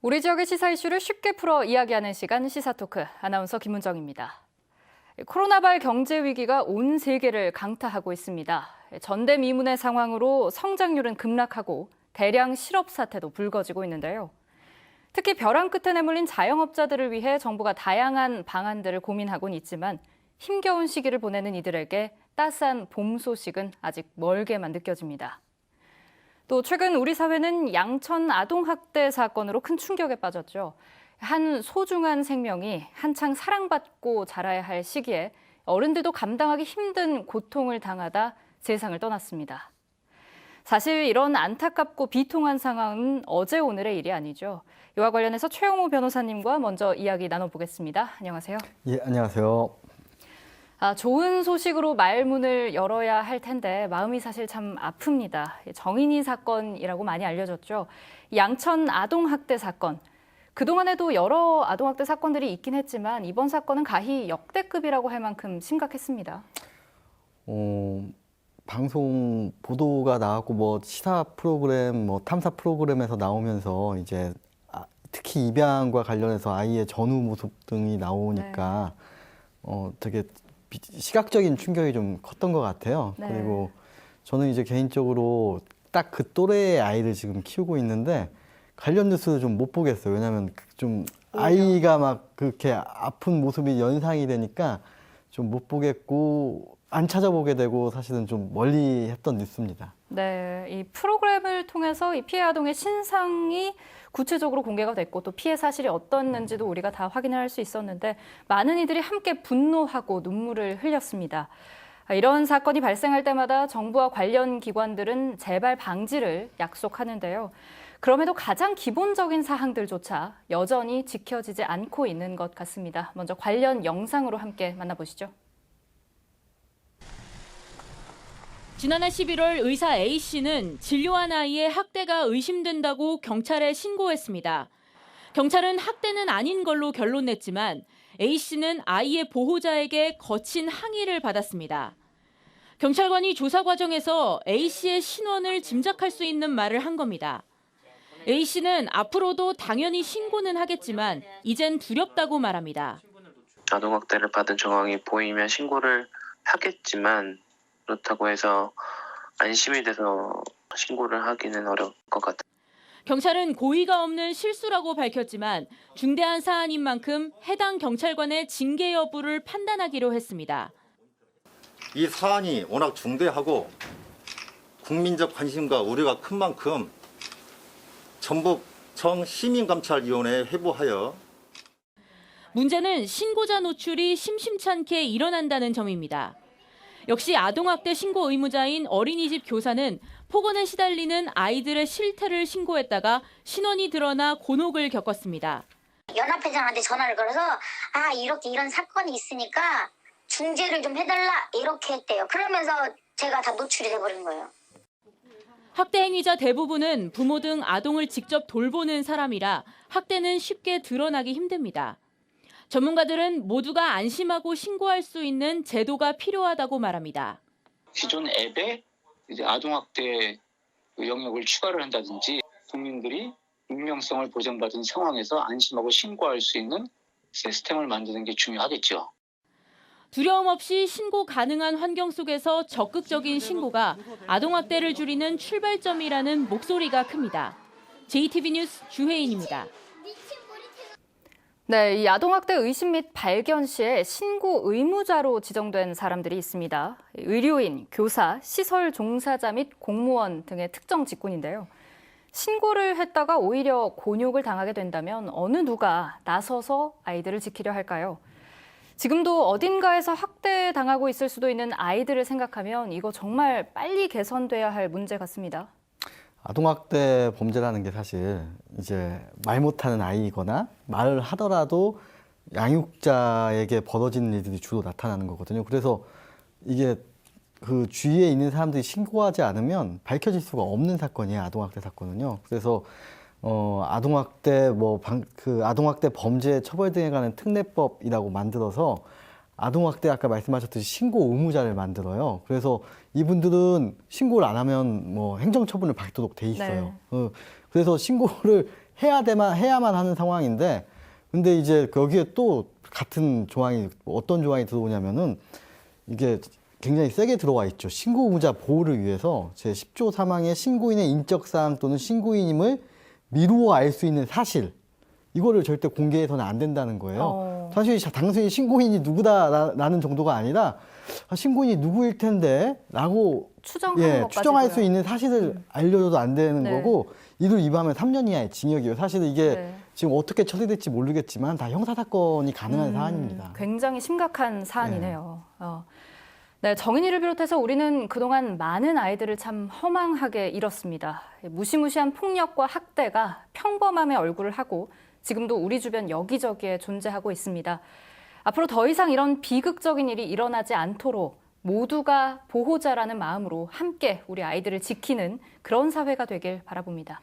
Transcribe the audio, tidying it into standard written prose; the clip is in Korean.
우리 지역의 시사 이슈를 쉽게 풀어 이야기하는 시간 시사토크, 아나운서 김은정입니다. 코로나발 경제 위기가 온 세계를 강타하고 있습니다. 전대미문의 상황으로 성장률은 급락하고 대량 실업 사태도 불거지고 있는데요. 특히 벼랑 끝에 내몰린 자영업자들을 위해 정부가 다양한 방안들을 고민하고는 있지만 힘겨운 시기를 보내는 이들에게 따스한 봄 소식은 아직 멀게만 느껴집니다. 또 최근 우리 사회는 양천 아동학대 사건으로 큰 충격에 빠졌죠. 한 소중한 생명이 한창 사랑받고 자라야 할 시기에 어른들도 감당하기 힘든 고통을 당하다 세상을 떠났습니다. 사실 이런 안타깝고 비통한 상황은 어제 오늘의 일이 아니죠. 이와 관련해서 최영호 변호사님과 먼저 이야기 나눠보겠습니다. 안녕하세요. 예, 안녕하세요. 좋은 소식으로 말문을 열어야 할 텐데 마음이 사실 참 아픕니다. 정인이 사건이라고 많이 알려졌죠. 양천 아동학대 사건. 그동안에도 여러 아동학대 사건들이 있긴 했지만 이번 사건은 가히 역대급이라고 할 만큼 심각했습니다. 방송 보도가 나왔고 뭐 시사 프로그램, 뭐 탐사 프로그램에서 나오면서 이제 특히 입양과 관련해서 아이의 전후 모습 등이 나오니까 되게 시각적인 충격이 좀 컸던 것 같아요. 네. 그리고 저는 이제 개인적으로 딱 그 또래의 아이를 지금 키우고 있는데 관련 뉴스를 좀 못 보겠어요. 왜냐하면 좀 아이가 막 그렇게 아픈 모습이 연상이 되니까 좀 못 보겠고 안 찾아보게 되고 사실은 좀 멀리 했던 뉴스입니다. 네, 이 프로그램을 통해서 이 피해 아동의 신상이 구체적으로 공개가 됐고 또 피해 사실이 어떻는지도 우리가 다 확인을 할 수 있었는데 많은 이들이 함께 분노하고 눈물을 흘렸습니다. 이런 사건이 발생할 때마다 정부와 관련 기관들은 재발 방지를 약속하는데요. 그럼에도 가장 기본적인 사항들조차 여전히 지켜지지 않고 있는 것 같습니다. 먼저 관련 영상으로 함께 만나보시죠. 지난해 11월 의사 A씨는 진료한 아이의 학대가 의심된다고 경찰에 신고했습니다. 경찰은 학대는 아닌 걸로 결론냈지만 A씨는 아이의 보호자에게 거친 항의를 받았습니다. 경찰관이 조사 과정에서 A씨의 신원을 짐작할 수 있는 말을 한 겁니다. A씨는 앞으로도 당연히 신고는 하겠지만 이젠 두렵다고 말합니다. 아동학대를 받은 정황이 보이면 신고를 하겠지만 그렇다고 해서 안심이 돼서 신고를 하기는 어려울 것 같아요. 경찰은 고의가 없는 실수라고 밝혔지만 중대한 사안인 만큼 해당 경찰관의 징계 여부를 판단하기로 했습니다. 이 사안이 워낙 중대하고 국민적 관심과 우려가 큰 만큼 전북청 시민감찰위원회에 회부하여 문제는 신고자 노출이 심심찮게 일어난다는 점입니다. 역시 아동학대 신고 의무자인 어린이집 교사는 폭언에 시달리는 아이들의 실태를 신고했다가 신원이 드러나 곤혹을 겪었습니다. 연합회장한테 전화를 걸어서 이렇게 이런 사건이 있으니까 중재를 좀 해달라 이렇게 했대요. 그러면서 제가 다 노출이 돼버린 거예요. 학대 행위자 대부분은 부모 등 아동을 직접 돌보는 사람이라 학대는 쉽게 드러나기 힘듭니다. 전문가들은 모두가 안심하고 신고할 수 있는 제도가 필요하다고 말합니다. 기존 앱에 이제 아동학대 영역을 추가를 한다든지 국민들이 익명성을 보장받은 상황에서 안심하고 신고할 수 있는 시스템을 만드는 게 중요하겠죠. 두려움 없이 신고 가능한 환경 속에서 적극적인 신고가 아동학대를 줄이는 출발점이라는 목소리가 큽니다. JTB 뉴스 주혜인입니다. 네, 이 아동학대 의심 및 발견 시에 신고 의무자로 지정된 사람들이 있습니다. 의료인, 교사, 시설 종사자 및 공무원 등의 특정 직군인데요. 신고를 했다가 오히려 곤욕을 당하게 된다면 어느 누가 나서서 아이들을 지키려 할까요? 지금도 어딘가에서 학대당하고 있을 수도 있는 아이들을 생각하면 이거 정말 빨리 개선돼야 할 문제 같습니다. 아동학대 범죄라는 게 사실 이제 말 못하는 아이거나 말을 하더라도 양육자에게 벌어지는 일들이 주로 나타나는 거거든요. 그래서 이게 그 주위에 있는 사람들이 신고하지 않으면 밝혀질 수가 없는 사건이에요. 아동학대 사건은요. 그래서 아동학대 아동학대 범죄 처벌 등에 관한 특례법이라고 만들어서 아동학대 아까 말씀하셨듯이 신고 의무자를 만들어요. 그래서 이분들은 신고를 안 하면 뭐 행정처분을 받도록 돼 있어요. 그래서 신고를 해야만 하는 상황인데, 근데 이제 거기에 또 같은 조항이, 어떤 조항이 들어오냐면은 이게 굉장히 세게 들어와 있죠. 신고 의무자 보호를 위해서 제10조 3항의 신고인의 인적 사항 또는 신고인임을 미루어 알 수 있는 사실, 이거를 절대 공개해서는 안 된다는 거예요. 사실 단순히 신고인이 누구다라는 정도가 아니라 신고인이 누구일 텐데 라고 추정하는 것까지도요. 추정할 수 있는 사실을 알려줘도 안 되는 네. 거고, 이를 위반하면 3년 이하의 징역이에요. 사실 이게 네. 지금 어떻게 처리될지 모르겠지만 다 형사사건이 가능한 사안입니다. 굉장히 심각한 사안이네요. 네, 정인이를 비롯해서 우리는 그동안 많은 아이들을 참 허망하게 잃었습니다. 무시무시한 폭력과 학대가 평범함의 얼굴을 하고 지금도 우리 주변 여기저기에 존재하고 있습니다. 앞으로 더 이상 이런 비극적인 일이 일어나지 않도록 모두가 보호자라는 마음으로 함께 우리 아이들을 지키는 그런 사회가 되길 바라봅니다.